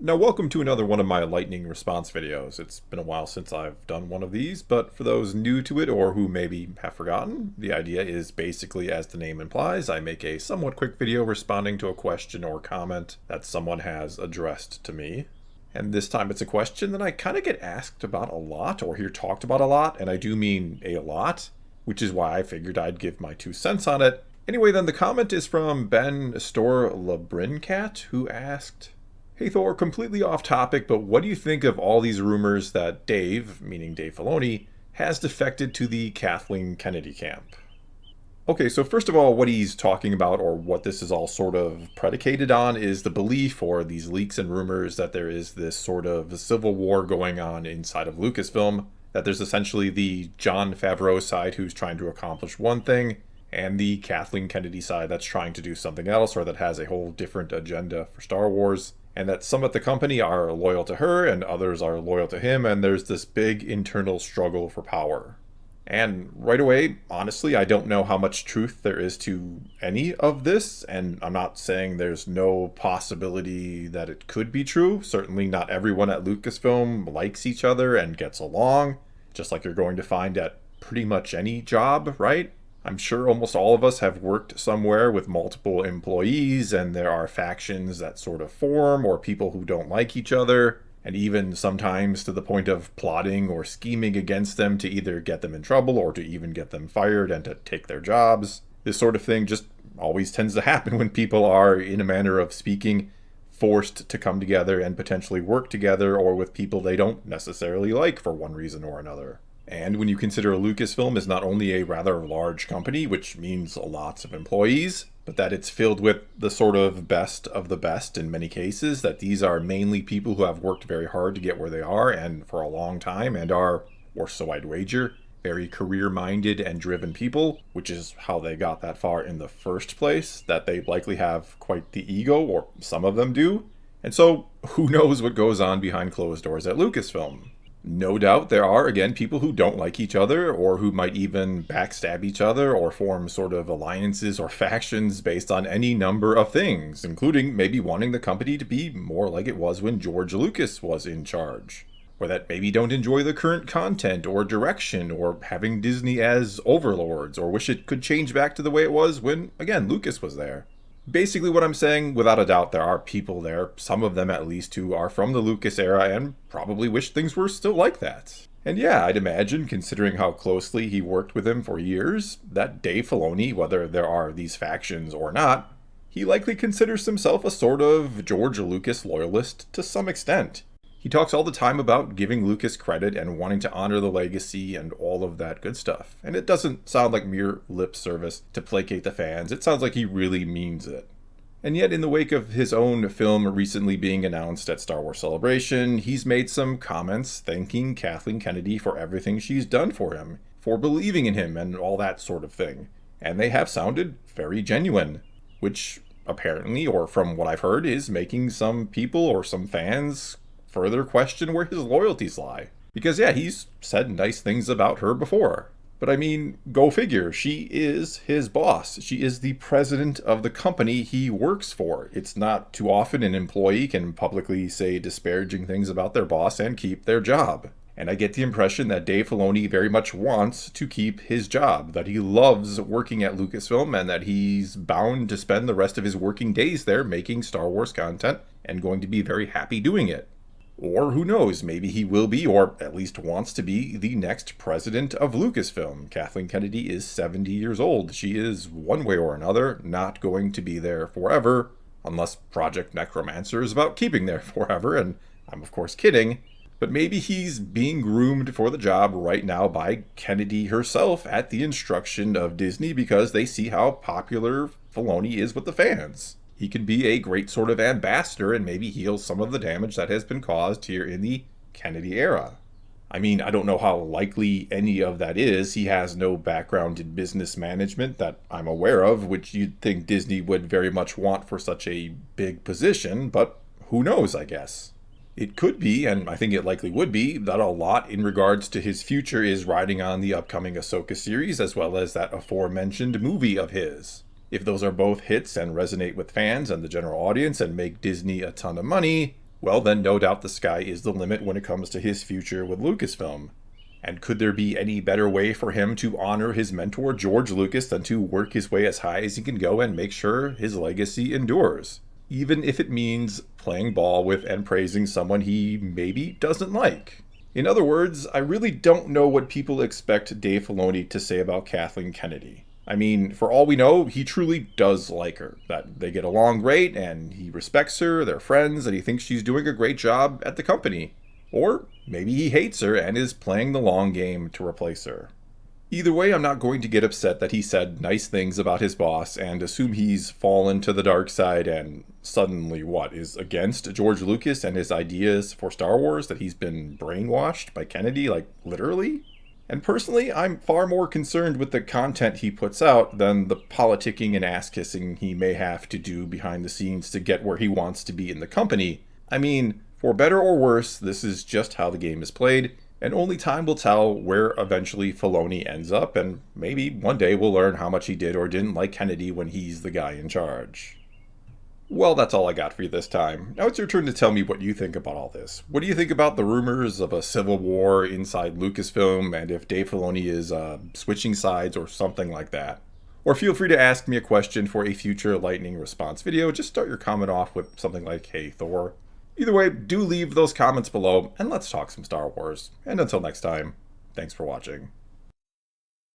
Now, welcome to another one of my lightning response videos. It's been a while since I've done one of these, but for those new to it or who maybe have forgotten, the idea is basically, as the name implies, I make a somewhat quick video responding to a question or comment that someone has addressed to me. And this time it's a question that I kind of get asked about a lot or hear talked about a lot, and I do mean a lot, which is why I figured I'd give my 2 cents on it. Anyway, then the comment is from Ben Store Labrincat, who asked, "Hey Thor, completely off topic, but what do you think of all these rumors that Dave, meaning Dave Filoni, has defected to the Kathleen Kennedy camp?" Okay, so first of all, what he's talking about, or what this is all sort of predicated on, is the belief, or these leaks and rumors, that there is this sort of civil war going on inside of Lucasfilm, that there's essentially the Jon Favreau side who's trying to accomplish one thing, and the Kathleen Kennedy side that's trying to do something else, or that has a whole different agenda for Star Wars. And that some at the company are loyal to her and others are loyal to him, and there's this big internal struggle for power. And right away, honestly, I don't know how much truth there is to any of this, and I'm not saying there's no possibility that it could be true. Certainly not everyone at Lucasfilm likes each other and gets along, just like you're going to find at pretty much any job, right? I'm sure almost all of us have worked somewhere with multiple employees, and there are factions that sort of form, or people who don't like each other, and even sometimes to the point of plotting or scheming against them to either get them in trouble or to even get them fired and to take their jobs. This sort of thing just always tends to happen when people are, in a manner of speaking, forced to come together and potentially work together, or with people they don't necessarily like for one reason or another. And when you consider Lucasfilm is not only a rather large company, which means lots of employees, but that it's filled with the sort of best of the best in many cases, that these are mainly people who have worked very hard to get where they are and for a long time, and are, or so I'd wager, very career-minded and driven people, which is how they got that far in the first place, that they likely have quite the ego, or some of them do. And so, who knows what goes on behind closed doors at Lucasfilm? No doubt there are, again, people who don't like each other, or who might even backstab each other, or form sort of alliances or factions based on any number of things, including maybe wanting the company to be more like it was when George Lucas was in charge. Or that maybe don't enjoy the current content or direction, or having Disney as overlords, or wish it could change back to the way it was when, again, Lucas was there. Basically what I'm saying, without a doubt, there are people there, some of them at least, who are from the Lucas era and probably wish things were still like that. And yeah, I'd imagine, considering how closely he worked with him for years, that Dave Filoni, whether there are these factions or not, he likely considers himself a sort of George Lucas loyalist to some extent. He talks all the time about giving Lucas credit and wanting to honor the legacy and all of that good stuff. And it doesn't sound like mere lip service to placate the fans. It sounds like he really means it. And yet, in the wake of his own film recently being announced at Star Wars Celebration, he's made some comments thanking Kathleen Kennedy for everything she's done for him, for believing in him and all that sort of thing. And they have sounded very genuine, which apparently, or from what I've heard, is making some people or some fans further question where his loyalties lie. Because yeah, he's said nice things about her before. But I mean, go figure, she is his boss. She is the president of the company he works for. It's not too often an employee can publicly say disparaging things about their boss and keep their job. And I get the impression that Dave Filoni very much wants to keep his job, that he loves working at Lucasfilm, and that he's bound to spend the rest of his working days there making Star Wars content and going to be very happy doing it. Or who knows, maybe he will be, or at least wants to be, the next president of Lucasfilm. Kathleen Kennedy is 70 years old. She is, one way or another, not going to be there forever, unless Project Necromancer is about keeping there forever, and I'm of course kidding. But maybe he's being groomed for the job right now by Kennedy herself at the instruction of Disney, because they see how popular Filoni is with the fans. He could be a great sort of ambassador and maybe heal some of the damage that has been caused here in the Kennedy era. I mean, I don't know how likely any of that is. He has no background in business management that I'm aware of, which you'd think Disney would very much want for such a big position, but who knows, I guess. It could be, and I think it likely would be, that a lot in regards to his future is riding on the upcoming Ahsoka series, as well as that aforementioned movie of his. If those are both hits and resonate with fans and the general audience and make Disney a ton of money, well then no doubt the sky is the limit when it comes to his future with Lucasfilm. And could there be any better way for him to honor his mentor George Lucas than to work his way as high as he can go and make sure his legacy endures? Even if it means playing ball with and praising someone he maybe doesn't like. In other words, I really don't know what people expect Dave Filoni to say about Kathleen Kennedy. I mean, for all we know, he truly does like her, that they get along great, and he respects her, they're friends, and he thinks she's doing a great job at the company. Or maybe he hates her and is playing the long game to replace her. Either way, I'm not going to get upset that he said nice things about his boss and assume he's fallen to the dark side and suddenly, is against George Lucas and his ideas for Star Wars, that he's been brainwashed by Kennedy, like literally? And personally, I'm far more concerned with the content he puts out than the politicking and ass-kissing he may have to do behind the scenes to get where he wants to be in the company. I mean, for better or worse, this is just how the game is played, and only time will tell where eventually Filoni ends up, and maybe one day we'll learn how much he did or didn't like Kennedy when he's the guy in charge. Well, that's all I got for you this time. Now it's your turn to tell me what you think about all this. What do you think about the rumors of a civil war inside Lucasfilm, and if Dave Filoni is switching sides or something like that? Or feel free to ask me a question for a future lightning response video. Just start your comment off with something like, "Hey Thor." Either way, do leave those comments below, and let's talk some Star Wars. And until next time, thanks for watching.